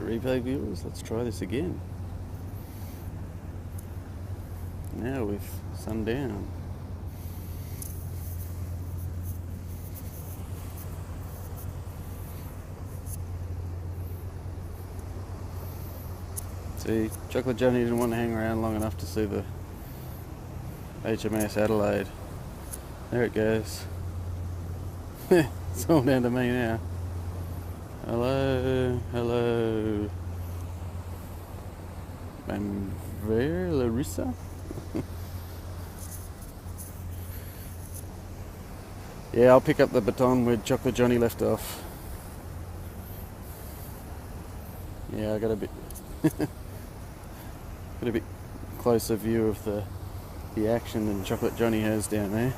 replay viewers, let's try this again. Now with sundown. See, Chocolate Johnny didn't want to hang around long enough to see the HMAS Adelaide. There it goes. It's all down to me now. Hello, hello. I'm where, Larissa? Yeah, I'll pick up the baton where Chocolate Johnny left off. Yeah, I got a bit got a bit closer view of the action than Chocolate Johnny has down there.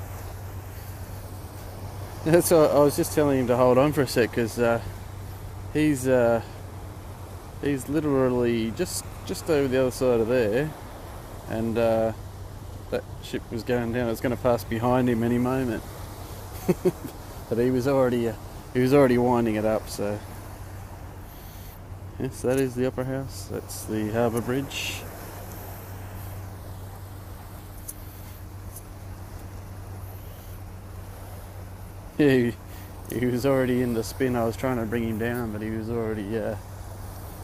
That's what I was just telling him to hold on for a sec, because he's literally just over the other side of there, and that ship was going down. It's going to pass behind him any moment. But he was already winding it up. So yes, that is the Opera House. That's the Harbour Bridge. Yeah, he was already in the spin. I was trying to bring him down, but he was already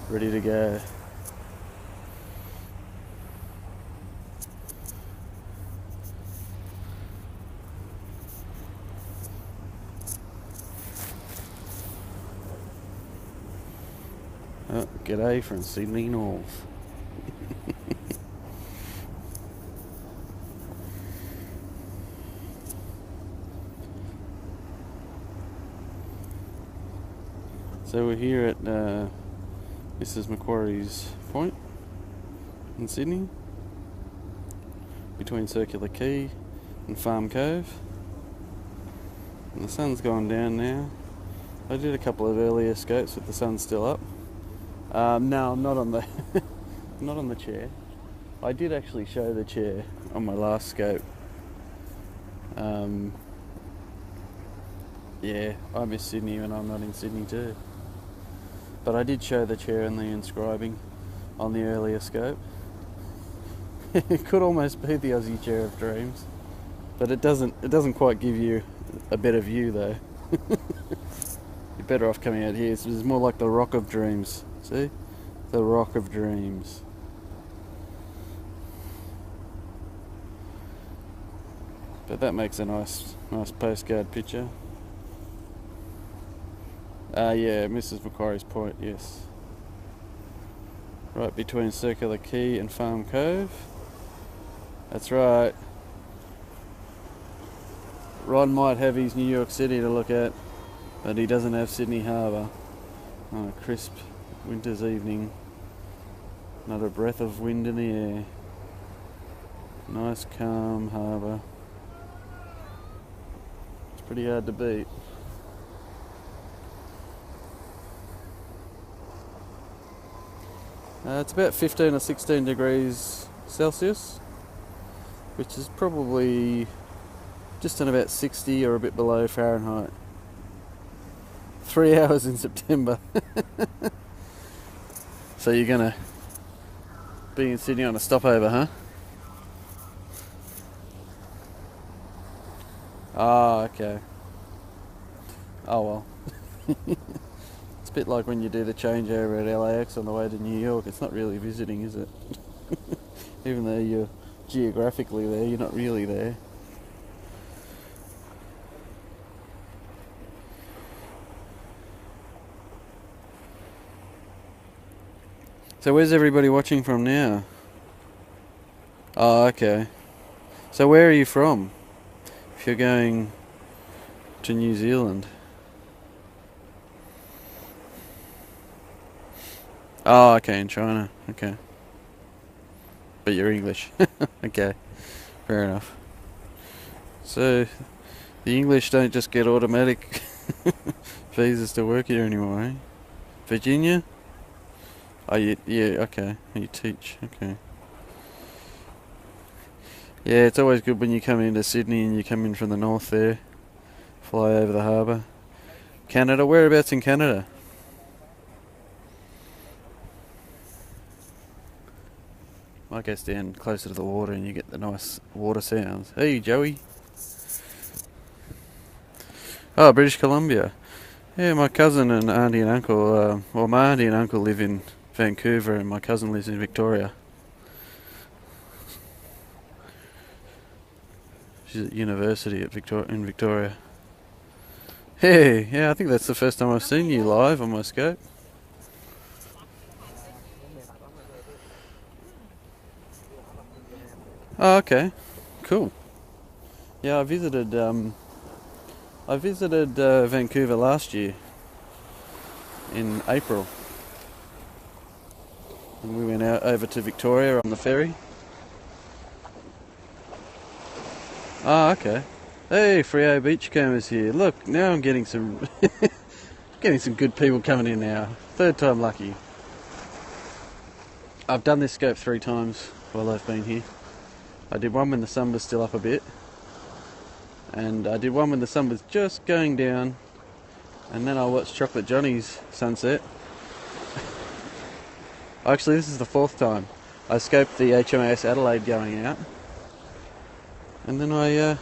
ready to go. Oh, g'day from Sydney North. So we're here at Mrs. Macquarie's Point in Sydney, between Circular Quay and Farm Cove, and the sun's gone down now. I did a couple of earlier scopes with the sun still up. No, I'm not on the not on the chair. I did actually show the chair on my last scope. Yeah, I miss Sydney when I'm not in Sydney too. But I did show the chair and the inscribing on the earlier scope. It could almost be the Aussie Chair of Dreams, but it doesn't quite give you a better view though. You're better off coming out here. It's more like the Rock of Dreams. See? The Rock of Dreams. But that makes a nice postcard picture. Yeah, Mrs. Macquarie's Point, yes. Right between Circular Quay and Farm Cove. That's right. Ron might have his New York City to look at, but he doesn't have Sydney Harbour. On a crisp winter's evening. Not a breath of wind in the air. Nice calm harbour. It's pretty hard to beat. It's about 15 or 16 degrees Celsius, which is probably just on about 60 or a bit below Fahrenheit. 3 hours in September. So you're gonna be in Sydney on a stopover, huh? Oh, okay. Oh well. It's a bit like when you do the changeover at LAX on the way to New York. It's not really visiting, is it? Even though you're geographically there, you're not really there. So where's everybody watching from now? Oh, okay. So where are you from? If you're going to New Zealand. Oh, okay, in China. Okay. But you're English. Okay. Fair enough. So the English don't just get automatic visas to work here anymore, eh? Virginia? Oh, yeah, okay. You teach, okay. Yeah, it's always good when you come into Sydney and you come in from the north there. Fly over the harbour. Canada, whereabouts in Canada? I go stand closer to the water and you get the nice water sounds. Hey, Joey. Oh, British Columbia. Yeah, my cousin and auntie and uncle, well, my auntie and uncle live in Vancouver and my cousin lives in Victoria. She's at university at in Victoria. Hey, yeah, I think that's the first time I've seen you live on my scope. Oh, okay, cool. Yeah, I visited Vancouver last year in April, and we went out over to Victoria on the ferry. Ah, okay. Hey, Freo Beachcombers here. Look, now I'm getting some getting some good people coming in now. Third time lucky. I've done this scope 3 times while I've been here. I did one when the sun was still up a bit, and I did one when the sun was just going down, and then I watched Chocolate Johnny's sunset. Actually, this is the 4th time. I scoped the HMAS Adelaide going out, and then I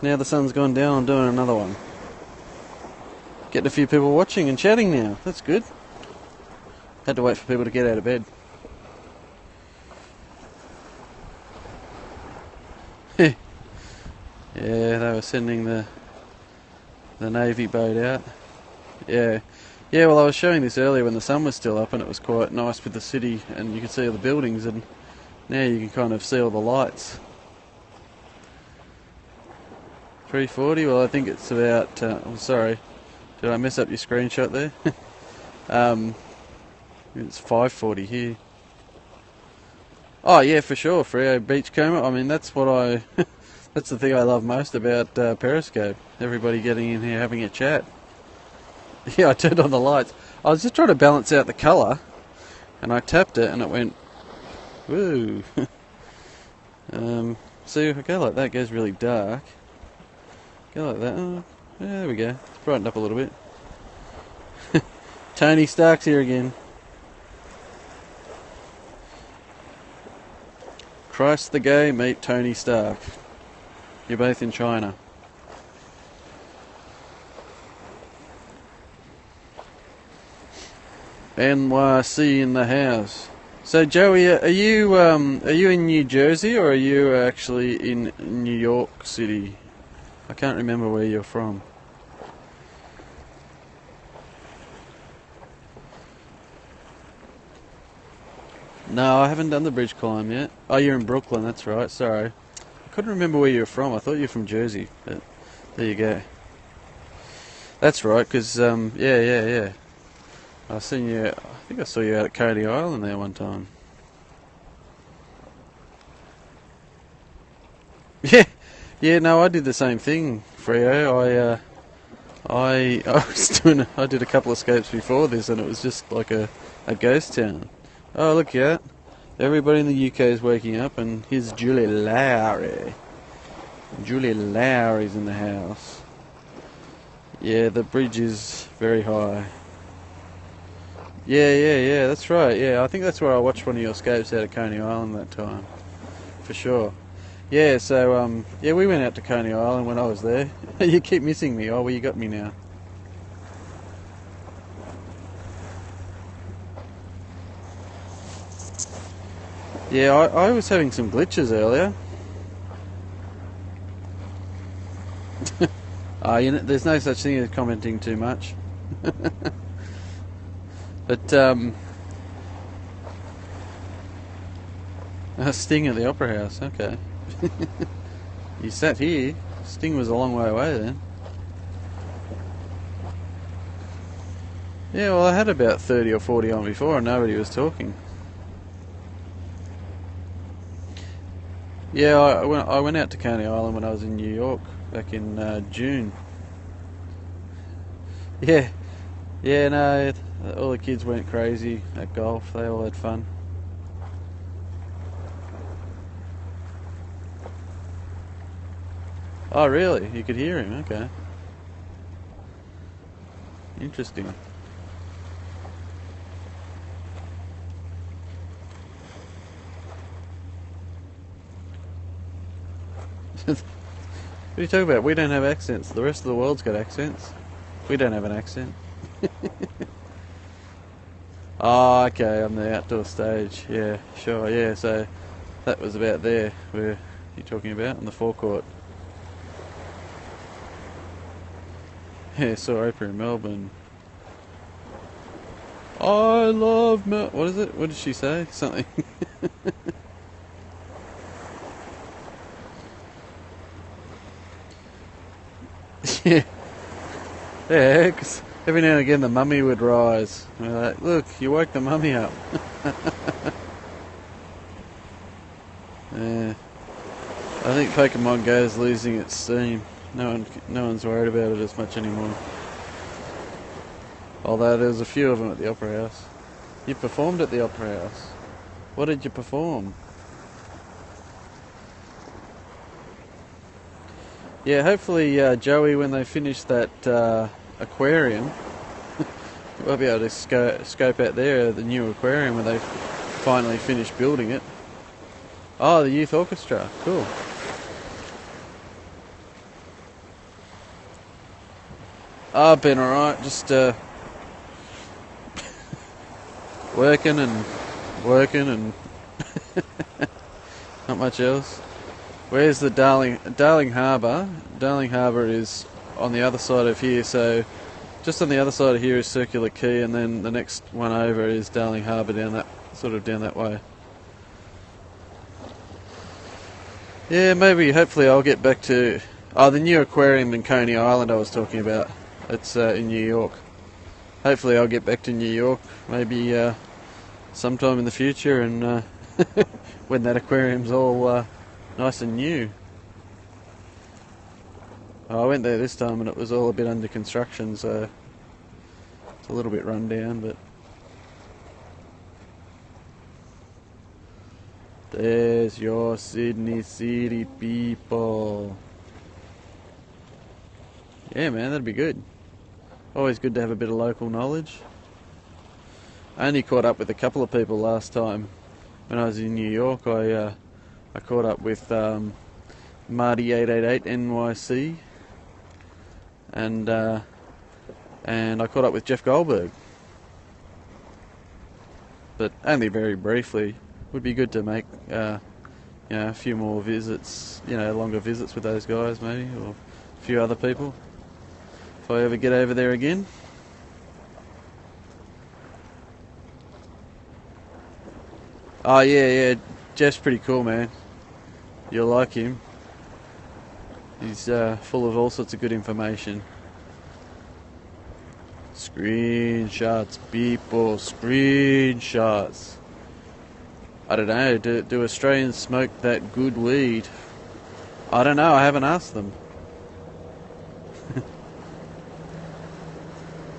now the sun's gone down, I'm doing another one. Getting a few people watching and chatting now. That's good. Had to wait for people to get out of bed. Yeah, they were sending the Navy boat out. Yeah. Yeah, well, I was showing this earlier when the sun was still up and it was quite nice with the city and you could see all the buildings, and now you can kind of see all the lights. 340, well, I think it's about, I'm sorry, did I mess up your screenshot there? It's 540 here. Oh yeah, for sure, Freo Beachcomber. I mean, that's what that's the thing I love most about Periscope. Everybody getting in here having a chat. Yeah, I turned on the lights. I was just trying to balance out the colour, and I tapped it, and it went, woo. See, if I go like that, it goes really dark. Go like that. Oh, yeah, there we go. It's brightened up a little bit. Tony Stark's here again. Christ the Gay, meet Tony Stark. You're both in China. NYC in the house. So Joey, are you in New Jersey or are you actually in New York City? I can't remember where you're from. No, I haven't done the bridge climb yet. Oh, you're in Brooklyn, that's right, sorry. I couldn't remember where you're from. I thought you were from Jersey, but there you go. That's right, because, yeah. I think I saw you out at Coney Island there one time. Yeah, no, I did the same thing, Freo. I did a couple of scopes before this, and it was just like a ghost town. Oh, look at that. Everybody in the UK is waking up, and here's Julie Lowry. Julie Lowry's in the house. Yeah, the bridge is very high. Yeah, that's right. Yeah, I think that's where I watched one of your scopes out at Coney Island that time. For sure. Yeah, so, yeah, we went out to Coney Island when I was there. You keep missing me. Oh, well, you got me now. Yeah, I was having some glitches earlier. There's no such thing as commenting too much. But, Sting at the Opera House, okay. You sat here. Sting was a long way away then. Yeah, well, I had about 30 or 40 on before and nobody was talking. Yeah, I went out to Coney Island when I was in New York back in June. Yeah, no, all the kids went crazy at golf. They all had fun. Oh, really? You could hear him? Okay. Interesting. What are you talking about? We don't have accents. The rest of the world's got accents. We don't have an accent. Oh, okay, on the outdoor stage. Yeah, sure, yeah, so that was about there. Where you talking about? On the forecourt. Yeah, saw Oprah in Melbourne. I love what is it? What did she say? Something. Yeah. Yeah, 'cause every now and again the mummy would rise. And we're like, look, you woke the mummy up. Yeah. I think Pokemon Go is losing its steam. No one's worried about it as much anymore. Although there's a few of them at the Opera House. You performed at the Opera House. What did you perform? Yeah, hopefully Joey, when they finish that aquarium, we'll be able to scope out there the new aquarium when they finally finish building it. Oh, the youth orchestra. Cool. Oh, I've been alright. Just working and not much else. Where's the Darling Harbour? Darling Harbour is on the other side of here, so just on the other side of here is Circular Quay, and then the next one over is Darling Harbour down that way. Yeah, maybe, hopefully I'll get back to the new aquarium in Coney Island I was talking about. It's in New York. Hopefully I'll get back to New York, maybe sometime in the future, and when that aquarium's all nice and new. I went there this time and it was all a bit under construction, so it's a little bit run down, but there's your Sydney City people. Yeah, man, that'd be good. Always good to have a bit of local knowledge. I only caught up with a couple of people last time when I was in New York. I caught up with Marty888 NYC, and I caught up with Jeff Goldberg, but only very briefly. Would be good to make a few more visits, longer visits with those guys maybe, or a few other people if I ever get over there again. Oh yeah, Jeff's pretty cool, man. You'll like him. He's full of all sorts of good information. Screenshots, people, screenshots. I don't know, do Australians smoke that good weed? I don't know, I haven't asked them.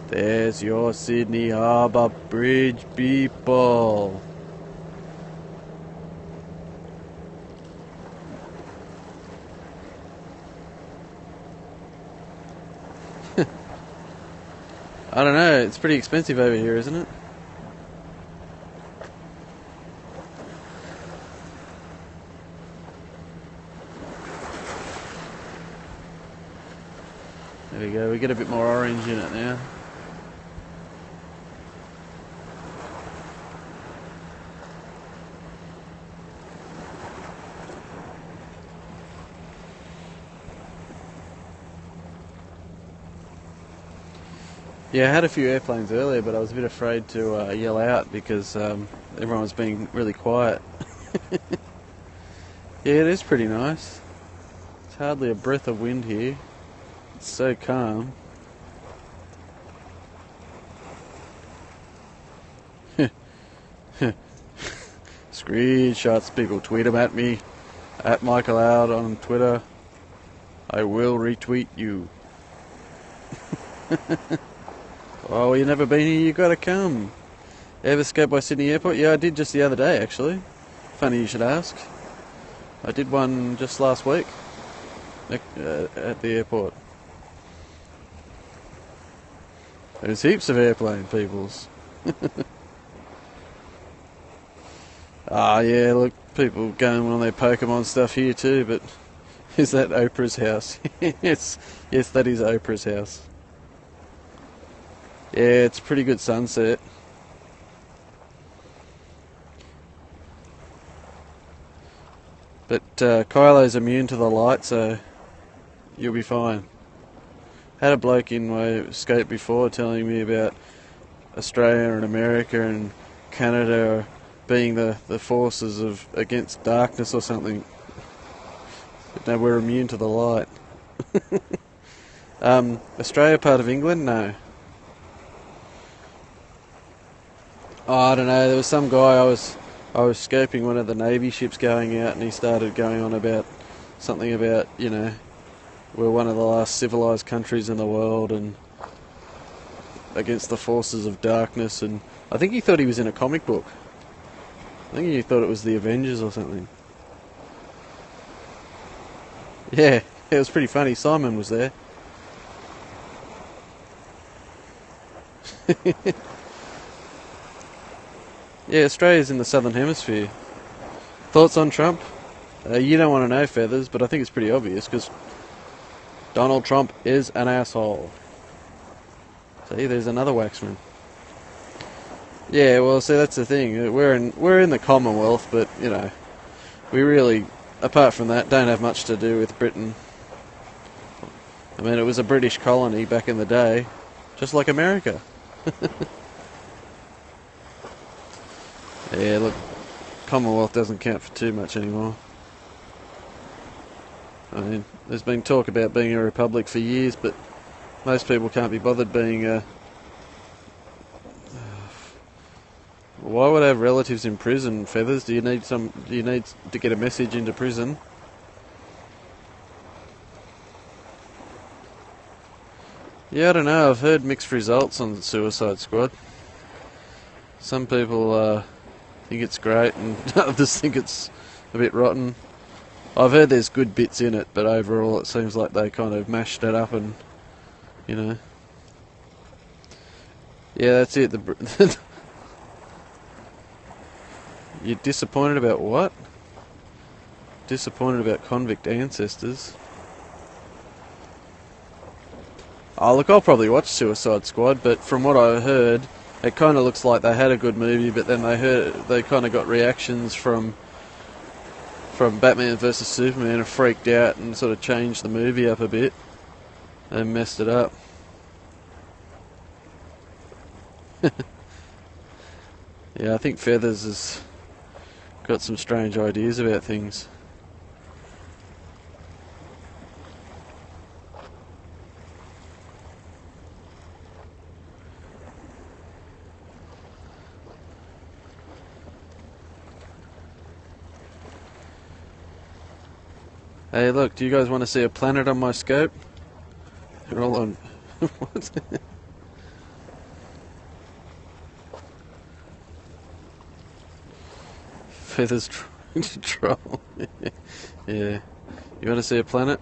There's your Sydney Harbour Bridge, people. I don't know, it's pretty expensive over here, isn't it? There we go, we get a bit more orange in it now. Yeah, I had a few airplanes earlier, but I was a bit afraid to yell out because everyone was being really quiet. Yeah, it is pretty nice. It's hardly a breath of wind here. It's so calm. Screenshots, people, tweet them at me, at Michael Out on Twitter. I will retweet you. Oh, you've never been here, you gotta come. Ever skate by Sydney Airport? Yeah, I did just the other day, actually. Funny you should ask. I did one just last week at the airport. There's heaps of airplane peoples. Yeah, look, people going on their Pokemon stuff here too, but Is that Oprah's house? Yes, yes, that is Oprah's house. Yeah, it's a pretty good sunset. But Kylo's immune to the light, so you'll be fine. Had a bloke in my scope before telling me about Australia and America and Canada being the forces of against darkness or something. But no, we're immune to the light. Australia part of England? No. Oh, I don't know. There was some guy I was scoping one of the Navy ships going out, and he started going on about something about, you know, we're one of the last civilized countries in the world and against the forces of darkness, and I think he thought he was in a comic book. I think he thought it was the Avengers or something. Yeah, it was pretty funny. Simon was there. Yeah, Australia's in the Southern Hemisphere. Thoughts on Trump? You don't want to know, Feathers, but I think it's pretty obvious because Donald Trump is an asshole. See, there's another waxman. Yeah, well, see, that's the thing. We're in the Commonwealth, but you know, we really, apart from that, don't have much to do with Britain. I mean, it was a British colony back in the day, just like America. Yeah, look, Commonwealth doesn't count for too much anymore. I mean, there's been talk about being a republic for years, but most people can't be bothered being a... Why would I have relatives in prison, Feathers? Do you need to get a message into prison? Yeah, I don't know. I've heard mixed results on the Suicide Squad. Some people think it's great, and others think it's a bit rotten. I've heard there's good bits in it, but overall it seems like they kind of mashed it up and, you know... Yeah, that's it. You're disappointed about what? Disappointed about convict ancestors? Oh, look, I'll probably watch Suicide Squad, but from what I heard, it kind of looks like they had a good movie, but then they kind of got reactions from Batman vs Superman and freaked out and sort of changed the movie up a bit and messed it up. Yeah, I think Feathers has got some strange ideas about things. Hey, look, do you guys want to see a planet on my scope? They're all on... What? Feathers trying to troll. Yeah. You want to see a planet?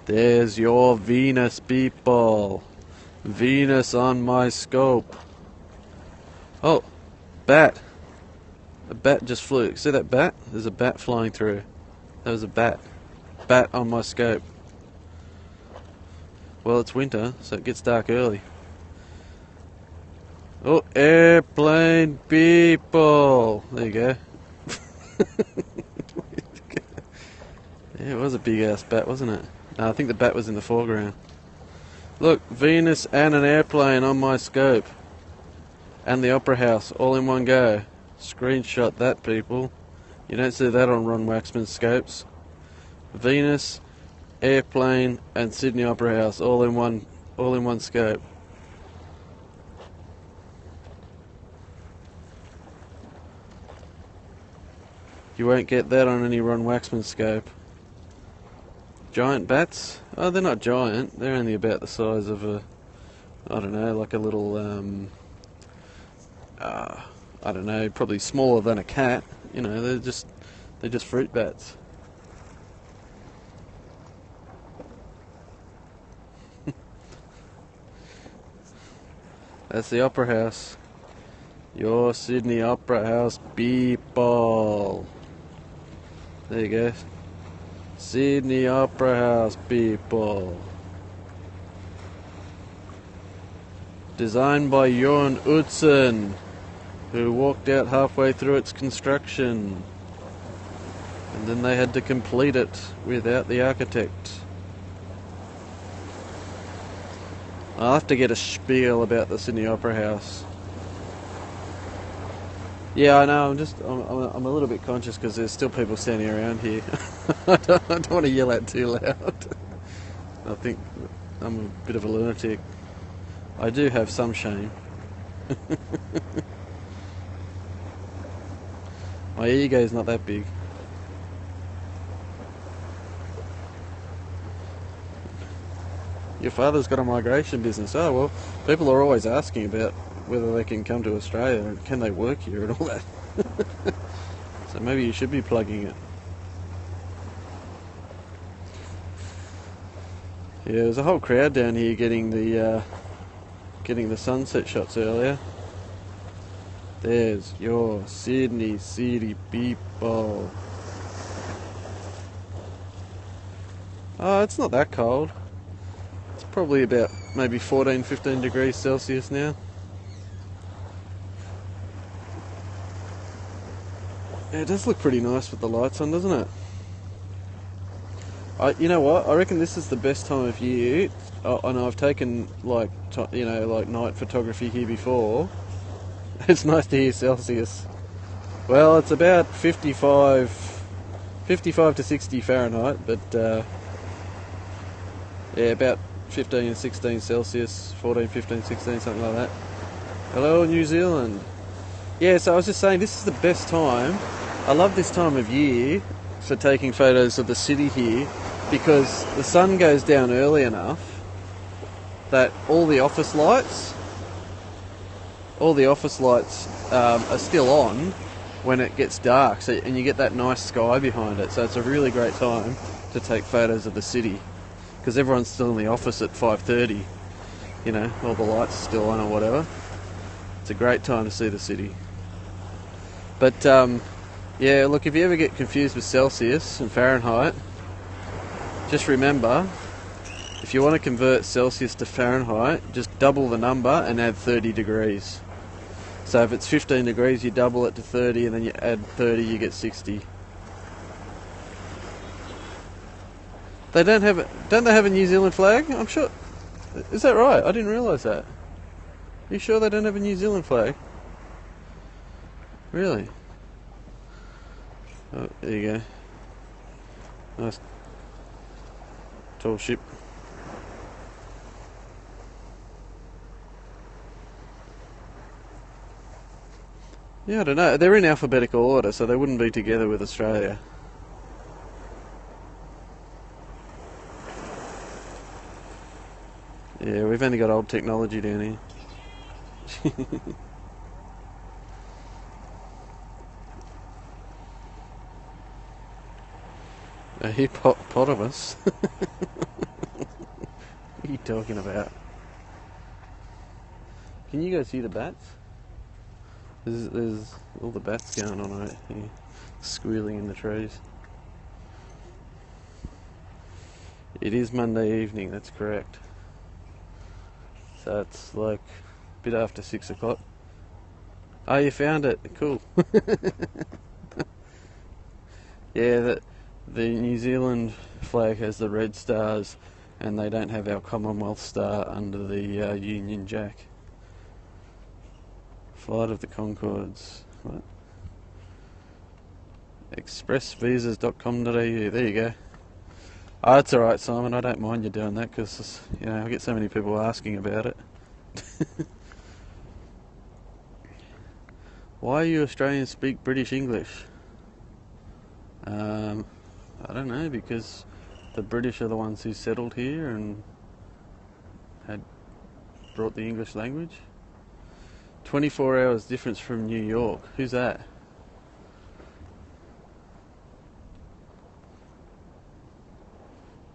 There's your Venus, people. Venus on my scope. Oh, bat. A bat just flew. See that bat? There's a bat flying through. That was a bat. Bat on my scope. Well, it's winter, so it gets dark early. Oh, airplane people! There you go. Yeah, it was a big ass bat, wasn't it? No, I think the bat was in the foreground. Look, Venus and an airplane on my scope. And the Opera House, all in one go. Screenshot that, people. You don't see that on Ron Waxman's scopes. Venus, airplane, and Sydney Opera House, all in one scope. You won't get that on any Ron Waxman scope. Giant bats? Oh, they're not giant. They're only about the size of a, I don't know, like a little, I don't know, probably smaller than a cat. You know, they're just fruit bats. That's the Opera House. Your Sydney Opera House people. There you go. Sydney Opera House, people. Designed by Jorn Utzon, who walked out halfway through its construction. And then they had to complete it without the architect. I'll have to get a spiel about the Sydney Opera House. Yeah, I know. I'm a little bit conscious because there's still people standing around here. I don't want to yell out too loud. I think I'm a bit of a lunatic. I do have some shame. My ego's not that big. Your father's got a migration business. Oh, well, people are always asking about whether they can come to Australia and can they work here and all that. So maybe you should be plugging it. Yeah, there's a whole crowd down here getting the sunset shots earlier. There's your Sydney City people. Oh, it's not that cold. It's probably about maybe 14, 15 degrees Celsius now. Yeah, it does look pretty nice with the lights on, doesn't it? You know what? I reckon this is the best time of year. And I've taken like night photography here before. It's nice to hear Celsius. Well, it's about 55 to 60 Fahrenheit, but yeah, about 15 and 16 Celsius, 14, 15, 16, something like that. Hello, New Zealand. Yeah, so I was just saying, this is the best time. I love this time of year for taking photos of the city here because the sun goes down early enough that all the office lights are still on when it gets dark, so, and you get that nice sky behind it. So it's a really great time to take photos of the city because everyone's still in the office at 5:30. You know, all the lights are still on or whatever. It's a great time to see the city. But yeah, look, if you ever get confused with Celsius and Fahrenheit, just remember, if you want to convert Celsius to Fahrenheit, just double the number and add 30 degrees. So if it's 15 degrees, you double it to 30, and then you add 30, you get 60. They don't have a New Zealand flag? I'm sure. Is that right? I didn't realise that. Are you sure they don't have a New Zealand flag? Really? Oh, there you go. Nice tall ship. Yeah, I don't know. They're in alphabetical order, so they wouldn't be together with Australia. Yeah, we've only got old technology down here. A hippopotamus? What are you talking about? Can you guys see the bats? There's all the bats going on right here, squealing in the trees. It is Monday evening, that's correct. So it's like a bit after 6 o'clock. Oh, you found it, cool. Yeah, the New Zealand flag has the red stars and they don't have our Commonwealth star under the Union Jack. Flight of the Concords. What? Expressvisas.com.au. There you go. Oh, that's alright, Simon. I don't mind you doing that because, you know, I get so many people asking about it. Why you Australians speak British English? I don't know, because the British are the ones who settled here and had brought the English language. 24 hours difference from New York. Who's that?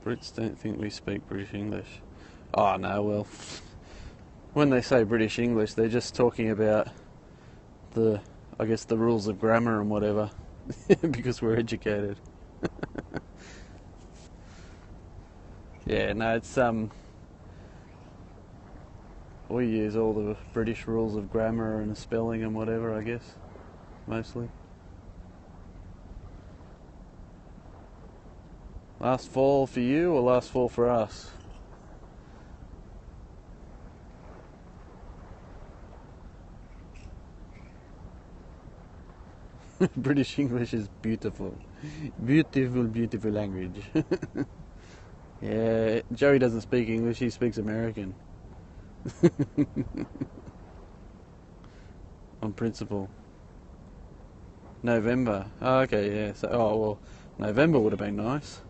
Brits don't think we speak British English. Oh no, well, when they say British English, they're just talking about I guess the rules of grammar and whatever, because we're educated. Yeah, no, it's we use all the British rules of grammar and spelling and whatever, I guess, mostly. Last fall for you or last fall for us? British English is beautiful. Beautiful, beautiful language. Yeah, Joey doesn't speak English, he speaks American. On principle. November. Oh, okay, yeah. So, oh, well, November would have been nice.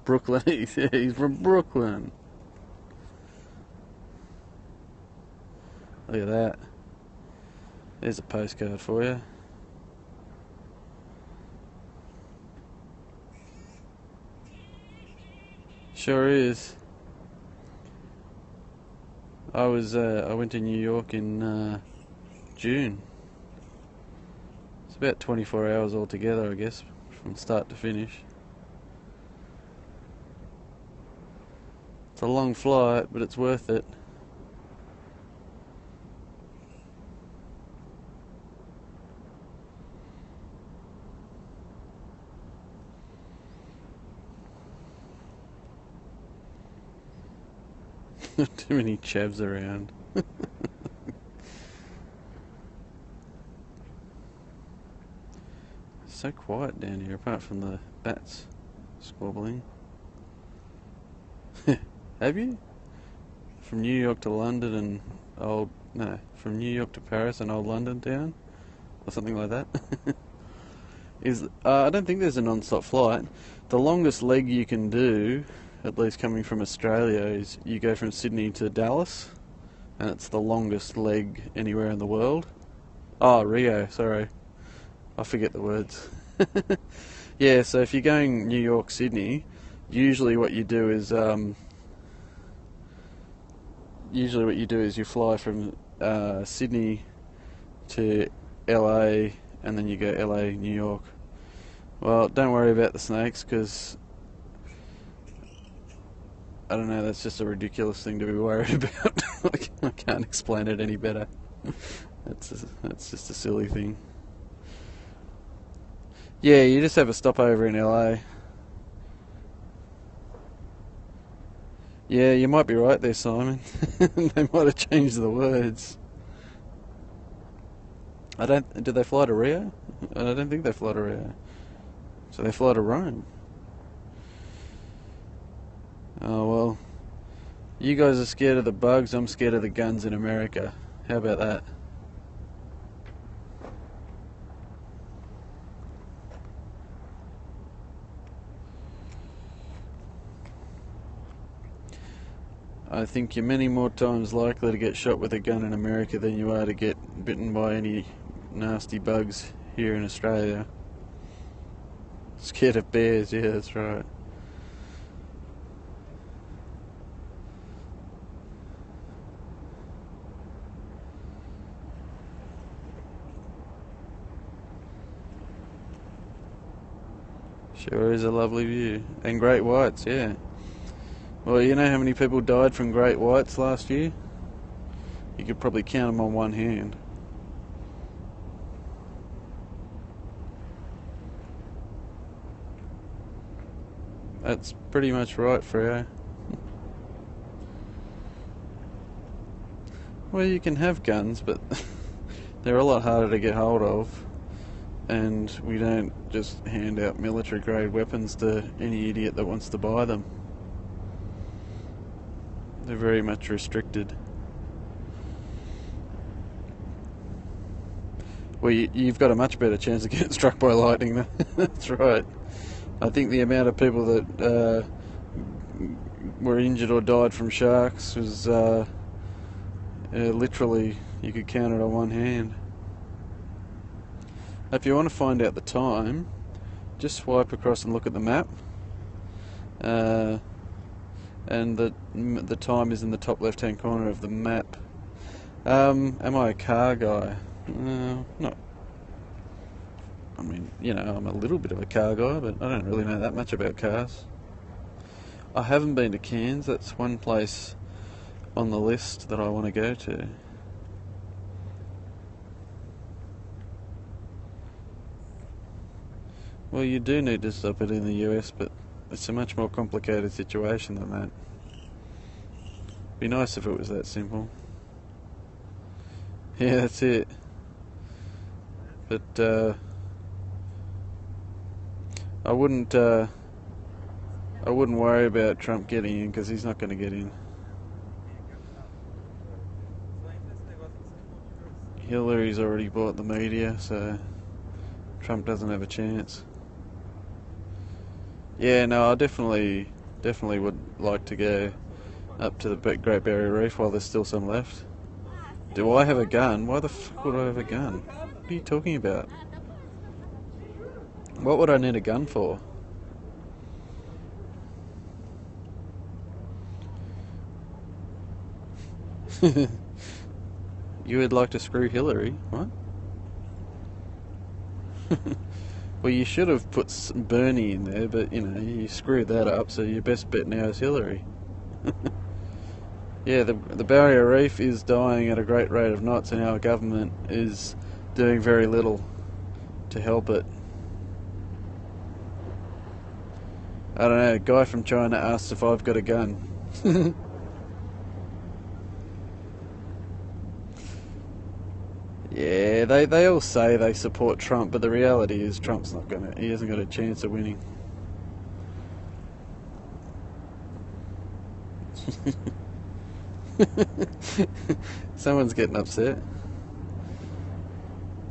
Brooklyn. He's from Brooklyn. Look at that. There's a postcard for you. Sure is. I went to New York in June. It's about 24 hours altogether, I guess, from start to finish. It's a long flight, but it's worth it. Too many chavs around. So quiet down here, apart from the bats squabbling. Have you? From New York to London and from New York to Paris and old London town? Or something like that? I don't think there's a non-stop flight. The longest leg you can do, at least coming from Australia, is you go from Sydney to Dallas, and it's the longest leg anywhere in the world. Oh, Rio, sorry. I forget the words. Yeah, so if you're going New York, Sydney, usually what you do is you fly from Sydney to LA, and then you go LA, New York. Well, don't worry about the snakes, because I don't know, that's just a ridiculous thing to be worried about. I can't explain it any better. That's just a silly thing. Yeah, you just have a stopover in LA. Yeah, you might be right there, Simon. They might have changed the words. Do they fly to Rio? I don't think they fly to Rio. So they fly to Rome. Oh well. You guys are scared of the bugs, I'm scared of the guns in America. How about that? I think you're many more times likely to get shot with a gun in America than you are to get bitten by any nasty bugs here in Australia. Scared of bears, yeah, that's right. Sure is a lovely view. And great whites, yeah. Well, you know how many people died from great whites last year? You could probably count them on one hand. That's pretty much right, Freo. Well, you can have guns, but they're a lot harder to get hold of. And we don't just hand out military grade weapons to any idiot that wants to buy them. They're very much restricted. Well, you've got a much better chance of getting struck by lightning. That's right. I think the amount of people that were injured or died from sharks was literally, you could count it on one hand. If you want to find out the time, just swipe across and look at the map. And the time is in the top left hand corner of the map. Am I a car guy? No, not. mean, you know, I'm a little bit of a car guy, but I don't really know that much about cars. I haven't been to Cairns. That's one place on the list that I want to go to. Well, you do need to stop it in the US, but it's a much more complicated situation than that. Be nice if it was that simple. Yeah, that's it. But I wouldn't worry about Trump getting in, because he's not going to get in. Hillary's already bought the media, so Trump doesn't have a chance. Yeah, no, I definitely would like to go up to the Great Barrier Reef while there's still some left. Do I have a gun? Why the fuck would I have a gun? What are you talking about? What would I need a gun for? You would like to screw Hillary? What? Well, you should have put Bernie in there, but you know, you screwed that up, so your best bet now is Hillary. Yeah, the Barrier Reef is dying at a great rate of knots, and our government is doing very little to help it. I don't know, a guy from China asked if I've got a gun. Yeah, they all say they support Trump, but the reality is Trump's not gonna. He hasn't got a chance of winning. Someone's getting upset.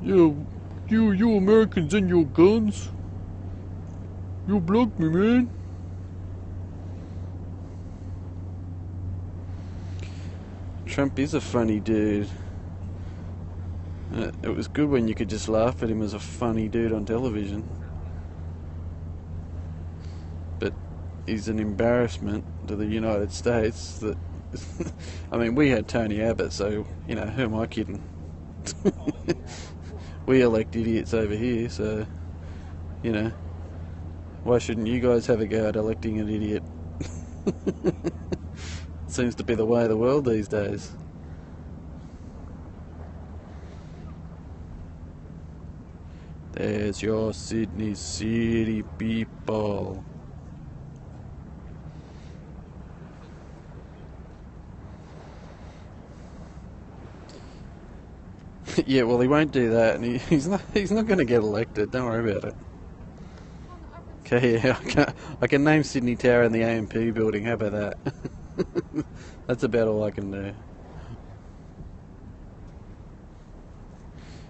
You Americans and your guns. You blocked me, man. Trump is a funny dude. It was good when you could just laugh at him as a funny dude on television. But he's an embarrassment to the United States. That I mean, we had Tony Abbott, so, you know, who am I kidding? We elect idiots over here, so, you know, why shouldn't you guys have a go at electing an idiot? Seems to be the way of the world these days. There's your Sydney City people. Yeah, well, he won't do that, and he's not going to get elected. Don't worry about it. Okay, yeah, I can name Sydney Tower and the AMP building. How about that? That's about all I can do.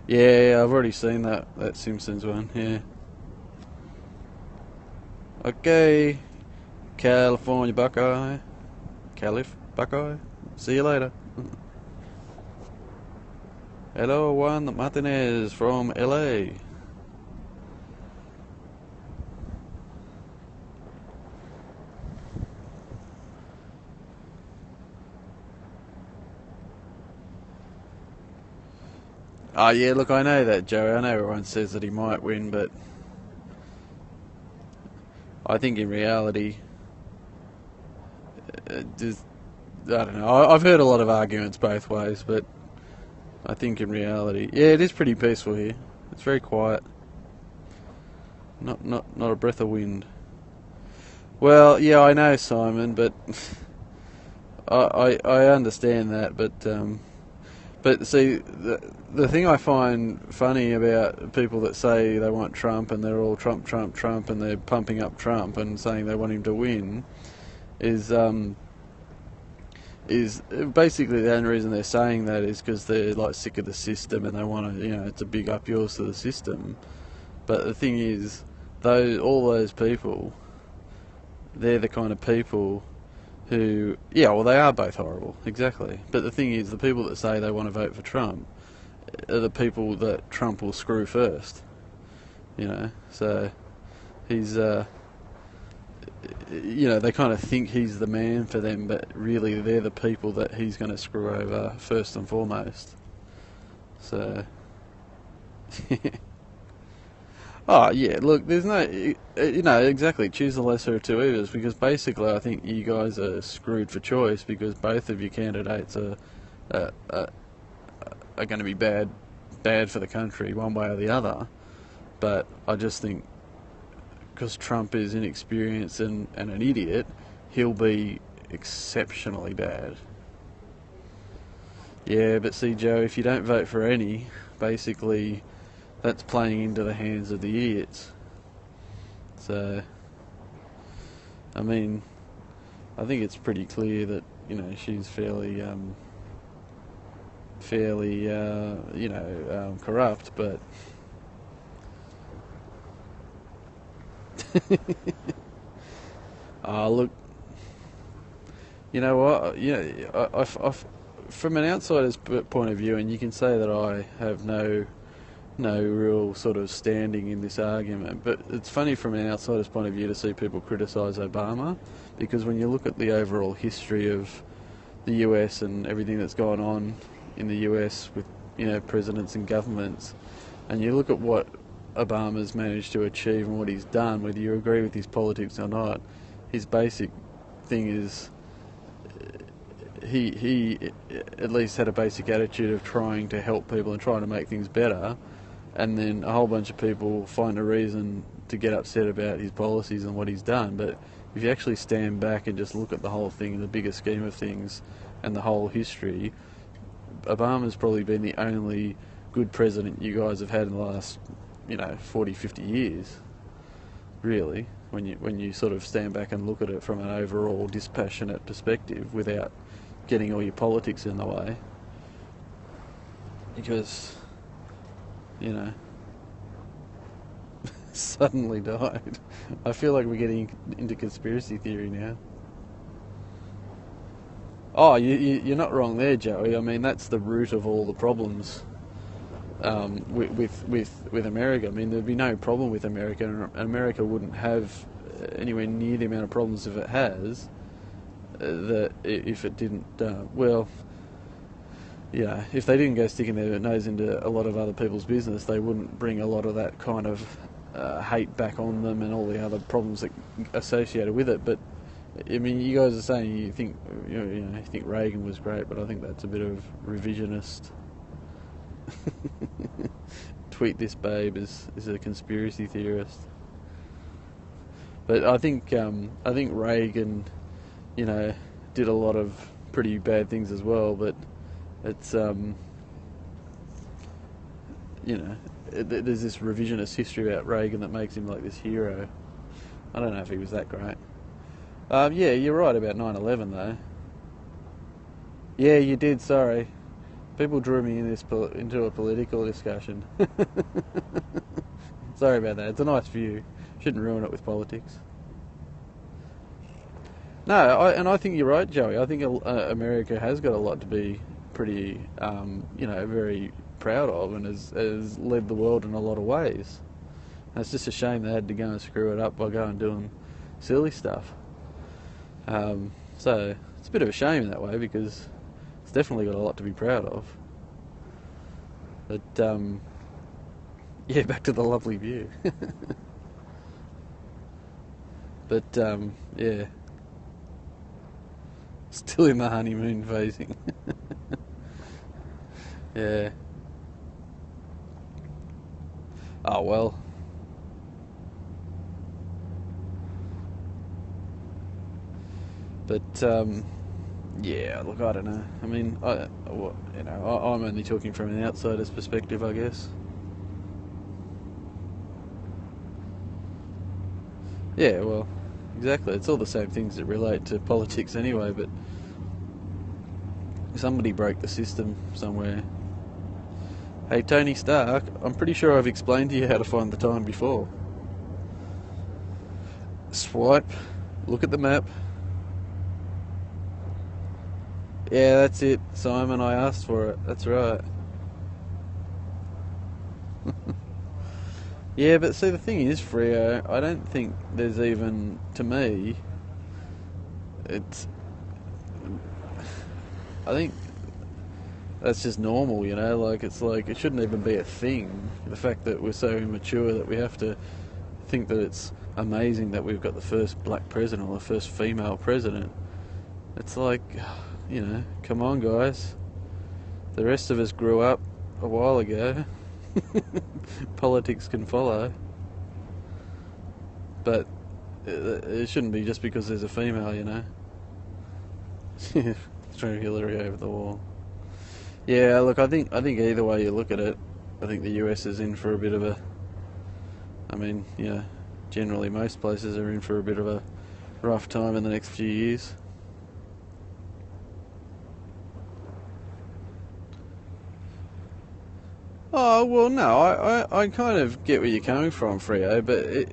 Yeah, I've already seen that Simpsons one, yeah. Okay, California Buckeye. Calif Buckeye. See you later. Hello, Juan Martinez from LA. Oh yeah, look, I know that, Joey. I know everyone says that he might win, but I think in reality, I don't know. I've heard a lot of arguments both ways, but I think in reality, yeah, it is pretty peaceful here. It's very quiet. Not a breath of wind. Well, yeah, I know, Simon, but I understand that, but see, the thing I find funny about people that say they want Trump and they're all Trump, Trump, Trump, and they're pumping up Trump and saying they want him to win, is basically the only reason they're saying that is because they're like sick of the system and they want to, you know, it's a big up yours to the system. But the thing is, all those people, they're the kind of people who, yeah, well, they are both horrible, exactly. But the thing is, the people that say they want to vote for Trump are the people that Trump will screw first, you know. So he's, you know, they kind of think he's the man for them, but really they're the people that he's going to screw over first and foremost. So Oh yeah, look, there's no, exactly. Choose the lesser of two evils, because basically, I think you guys are screwed for choice because both of your candidates uh, uh, are going to be bad for the country one way or the other. But I just think because Trump is inexperienced and an idiot, he'll be exceptionally bad. Yeah, but see, Joe, if you don't vote for any, basically that's playing into the hands of the idiots. So, I mean, I think it's pretty clear that she's fairly corrupt, but look, you know what? From an outsider's point of view, and you can say that I have no real sort of standing in this argument, but it's funny from an outsider's point of view to see people criticise Obama, because when you look at the overall history of the US and everything that's gone on in the US with presidents and governments, and you look at what Obama's managed to achieve and what he's done, whether you agree with his politics or not, his basic thing is he at least had a basic attitude of trying to help people and trying to make things better, and then a whole bunch of people find a reason to get upset about his policies and what he's done. But if you actually stand back and just look at the whole thing in the bigger scheme of things and the whole history, Obama's probably been the only good president you guys have had in the last 40, 50 years, really, when you sort of stand back and look at it from an overall dispassionate perspective without getting all your politics in the way. Because, suddenly died. I feel like we're getting into conspiracy theory now. Oh, you're not wrong there, Joey. I mean, that's the root of all the problems with America. I mean, there'd be no problem with America, and America wouldn't have anywhere near the amount of problems if it has. If it didn't, if they didn't go sticking their nose into a lot of other people's business, they wouldn't bring a lot of that kind of hate back on them and all the other problems that associated with it. But I mean, you guys are saying you think you think Reagan was great, but I think that's a bit of revisionist. Tweet this babe is a conspiracy theorist. But I think Reagan, did a lot of pretty bad things as well. But it's there's this revisionist history about Reagan that makes him like this hero. I don't know if he was that great. Yeah, you're right about 9/11 though. Yeah, you did. Sorry, people drew me into a political discussion. Sorry about that. It's a nice view. Shouldn't ruin it with politics. No, I think you're right, Joey. I think America has got a lot to be pretty, very proud of, and has led the world in a lot of ways. And it's just a shame they had to go and screw it up by going and doing silly stuff. So it's a bit of a shame in that way, because it's definitely got a lot to be proud of. But yeah, back to the lovely view. But yeah, still in the honeymoon phasing. Yeah. Oh well. But yeah, look, I don't know. I mean, I'm only talking from an outsider's perspective, I guess. Yeah, well, exactly. It's all the same things that relate to politics anyway, but somebody broke the system somewhere. Hey, Tony Stark, I'm pretty sure I've explained to you how to find the time before. Swipe, look at the map. Yeah, that's it, Simon, I asked for it. That's right. Yeah, but see, the thing is, Freo, I don't think there's even, to me, I think that's just normal, you know. Like it's like it shouldn't even be a thing. The fact that we're so immature that we have to think that it's amazing that we've got the first black president or the first female president. It's like, you know, come on, guys. The rest of us grew up a while ago. Politics can follow, but it shouldn't be just because there's a female, you know. Throw Hillary over the wall. Yeah, look, I think either way you look at it, I think the US is in for a bit of a. I mean, yeah, generally most places are in for a bit of a rough time in the next few years. Oh well, no, I kind of get where you're coming from, Freo, but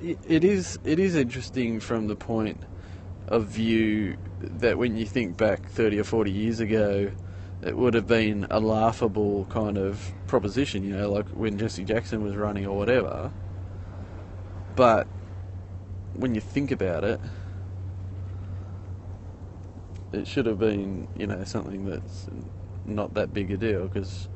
it is interesting from the point of view that when you think back 30 or 40 years ago, it would have been a laughable kind of proposition, you know, like when Jesse Jackson was running or whatever. But when you think about it, it should have been, you know, something that's not that big a deal, because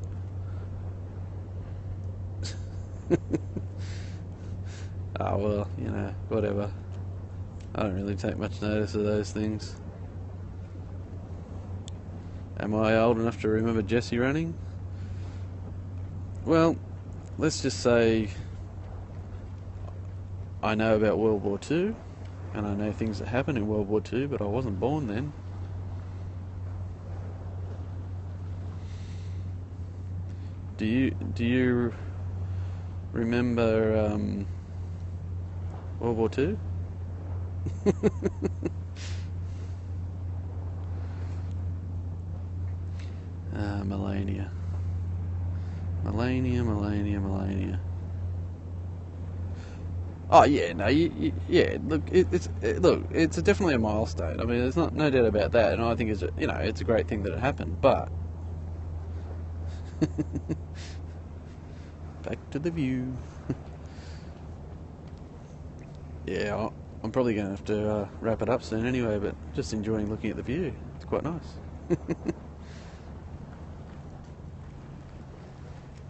oh well, you know, whatever. I don't really take much notice of those things. Am I old enough to remember Jesse running? Well, let's just say I know about World War II, and I know things that happened in World War II, but I wasn't born then. Do you remember World War II? Millennia. Oh yeah, no, yeah. Look, it's definitely a milestone. I mean, there's no doubt about that, and I think it's a great thing that it happened. But back to the view. Yeah, I'm probably going to have to wrap it up soon anyway. But just enjoying looking at the view. It's quite nice.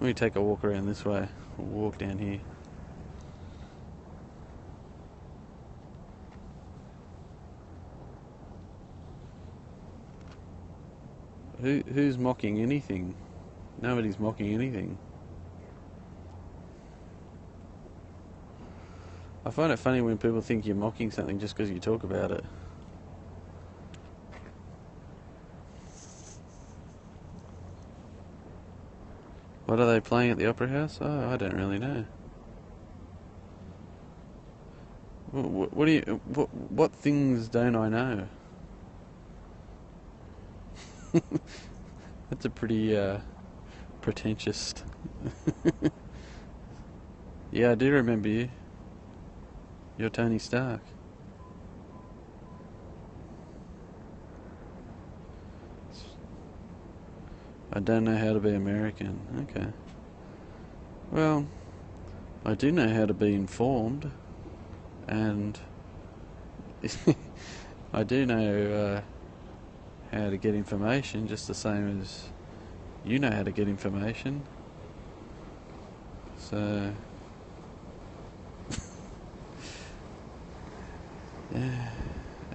Let me take a walk around this way. We'll walk down here. Who's mocking anything? Nobody's mocking anything. I find it funny when people think you're mocking something just because you talk about it. What are they playing at the Opera House? Oh, I don't really know. What things don't I know? That's a pretty pretentious. Yeah, I do remember you. You're Tony Stark. I don't know how to be American. Okay. Well, I do know how to be informed, and I do know how to get information, just the same as you know how to get information. So, yeah.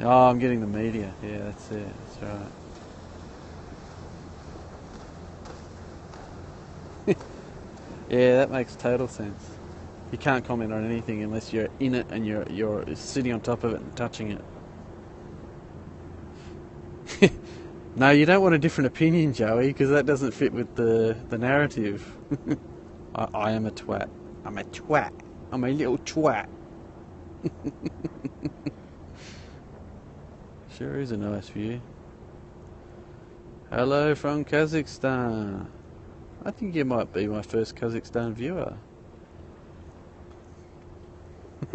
Oh, I'm getting the media. Yeah, that's it. That's right. Yeah, that makes total sense. You can't comment on anything unless you're in it and you're sitting on top of it and touching it. No, you don't want a different opinion, Joey, because that doesn't fit with the narrative. I am a twat. I'm a twat. I'm a little twat. Sure is a nice view. Hello from Kazakhstan. I think you might be my first Kazakhstan viewer.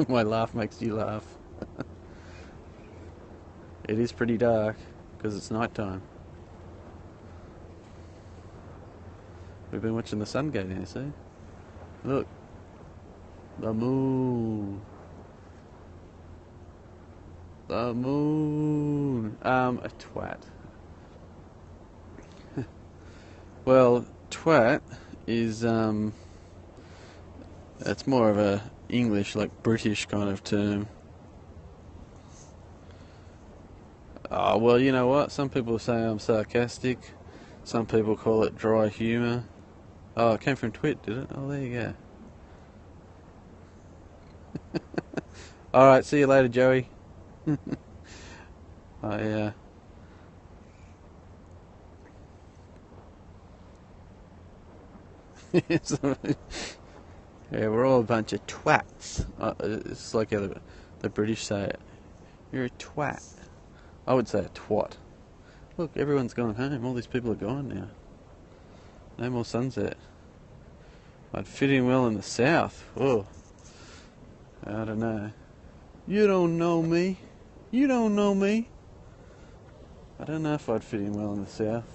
My laugh makes you laugh. It is pretty dark because it's night time. We've been watching the sun go down, see? Look. The moon. The moon. A twat. Well, twat is it's more of a English, like British kind of term. Oh, well, you know what? Some people say I'm sarcastic. Some people call it dry humour. Oh, it came from Twit, did it? Oh, there you go. Alright, see you later, Joey. Yeah, we're all a bunch of twats. It's like how the British say it. You're a twat. I would say a twat. Look, everyone's gone home. All these people are gone now. No more sunset. I'd fit in well in the south. Oh, I don't know. You don't know me. You don't know me. I don't know if I'd fit in well in the south.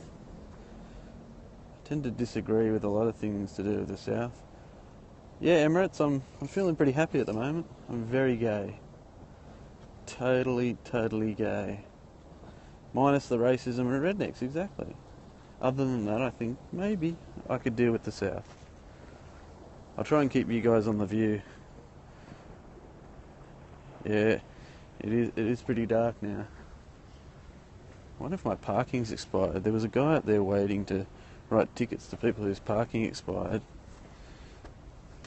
I tend to disagree with a lot of things to do with the south. Yeah, Emirates, I'm feeling pretty happy at the moment. I'm very gay. Totally gay. Minus the racism and rednecks, exactly. Other than that, I think maybe I could deal with the south. I'll try and keep you guys on the view. Yeah, it is pretty dark now. I wonder if my parking's expired. There was a guy out there waiting to write tickets to people whose parking expired.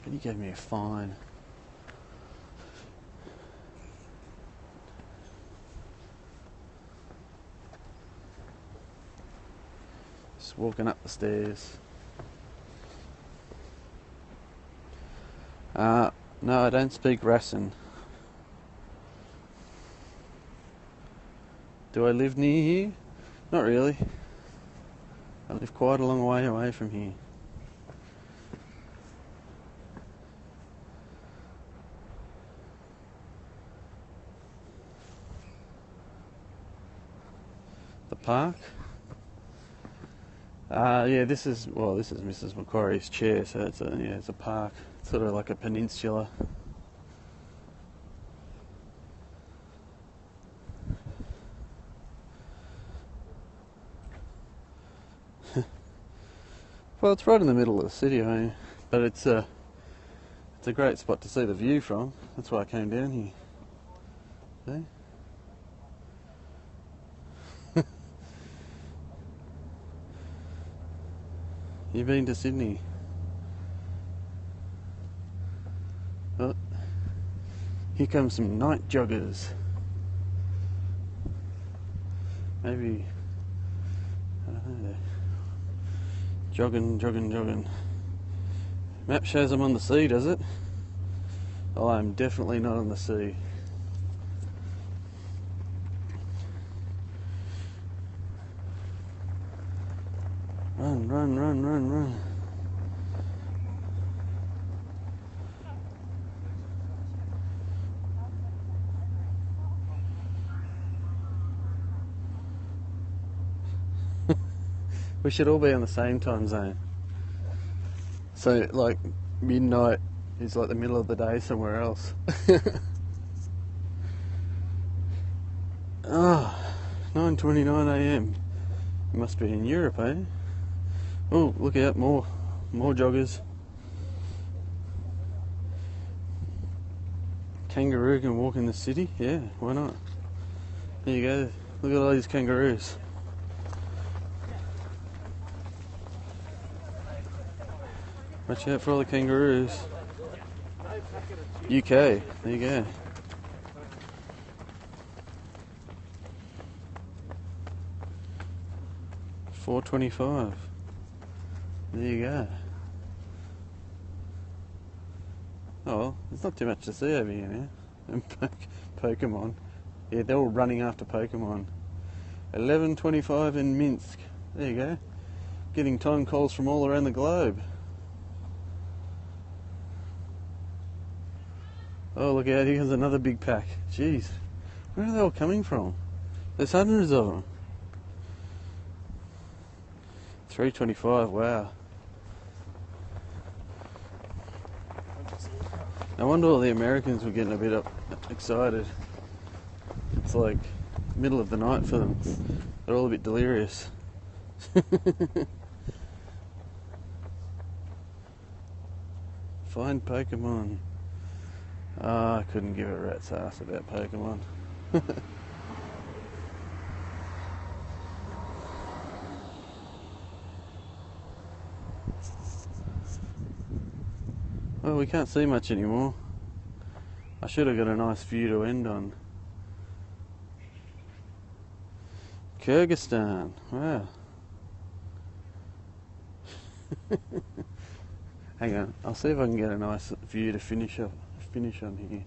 And he gave me a fine. Just walking up the stairs. No, I don't speak Racing. Do I live near here? Not really. I live quite a long way away from here. The park? Yeah, this is Mrs. Macquarie's chair, so it's a park. It's sort of like a peninsula. Well, it's right in the middle of the city, I mean, but it's a great spot to see the view from. That's why I came down here. See? You been to Sydney? Oh, here comes some night joggers. Maybe, I don't know. Jogging. Map shows I'm on the sea, does it? Oh, I'm definitely not on the sea. Run. We should all be on the same time zone. So, like, midnight is like the middle of the day somewhere else. Ah, 9:29 a.m. It must be in Europe, eh? Oh, look out, more joggers. Kangaroo can walk in the city? Yeah, why not? There you go. Look at all these kangaroos. Watch out for all the kangaroos. UK, there you go. $4.25. There you go. Oh well, there's not too much to see over here now. And Pokemon. Yeah, they're all running after Pokemon. 11:25 in Minsk. There you go. Getting time calls from all around the globe. Oh, look out, here's another big pack. Jeez, where are they all coming from? There's hundreds of them. 3.25, wow. No wonder all the Americans were getting a bit excited. It's like middle of the night for them. They're all a bit delirious. Find Pokemon. Oh, I couldn't give a rat's ass about Pokemon. Well, we can't see much anymore. I should have got a nice view to end on. Kyrgyzstan, wow. Hang on, I'll see if I can get a nice view to finish on here.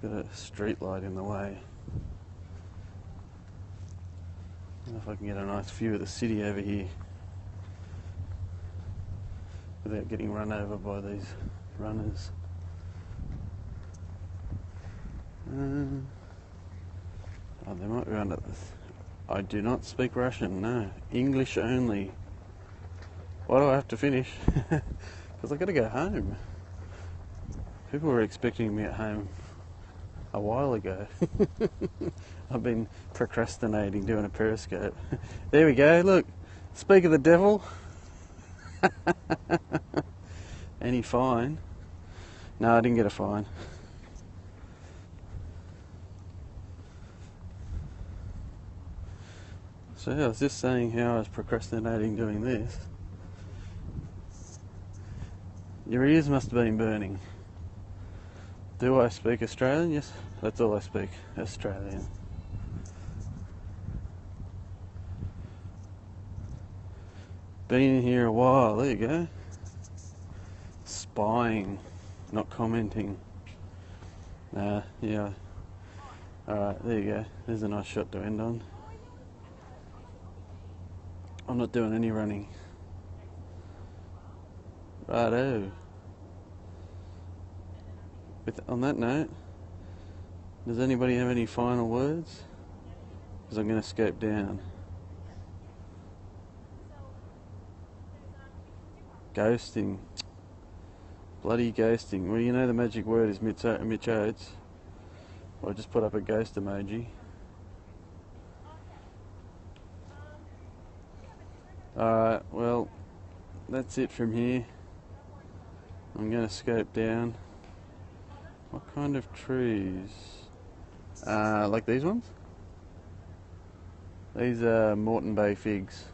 Got a street light in the way. I don't know if I can get a nice view of the city over here without getting run over by these runners. Oh, they might be under this. I do not speak Russian, no. English only. Why do I have to finish? Because I've got to go home. People were expecting me at home a while ago. I've been procrastinating doing a periscope. There we go, look. Speak of the devil. Any fine? No, I didn't get a fine. So I was just saying how I was procrastinating doing this. Your ears must have been burning. Do I speak Australian? Yes, that's all I speak, Australian. Been in here a while, there you go. Spying, not commenting. Yeah. Alright, there you go. There's a nice shot to end on. I'm not doing any running. Righto. On that note, does anybody have any final words? Because I'm going to scope down. Ghosting. Bloody ghosting. Well, you know the magic word is Mitch Oates. Well, I just put up a ghost emoji. Alright, well, that's it from here. I'm going to scope down. What kind of trees? Like these ones? These are Moreton Bay figs.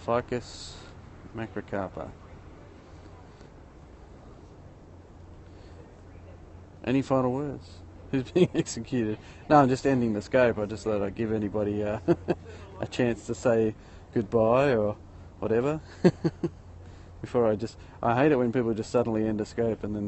Ficus macrocarpa. Any final words? Who's being executed? No, I'm just ending the scope. I just thought I'd give anybody a chance to say goodbye or whatever. Before I hate it when people just suddenly end a scope and then they're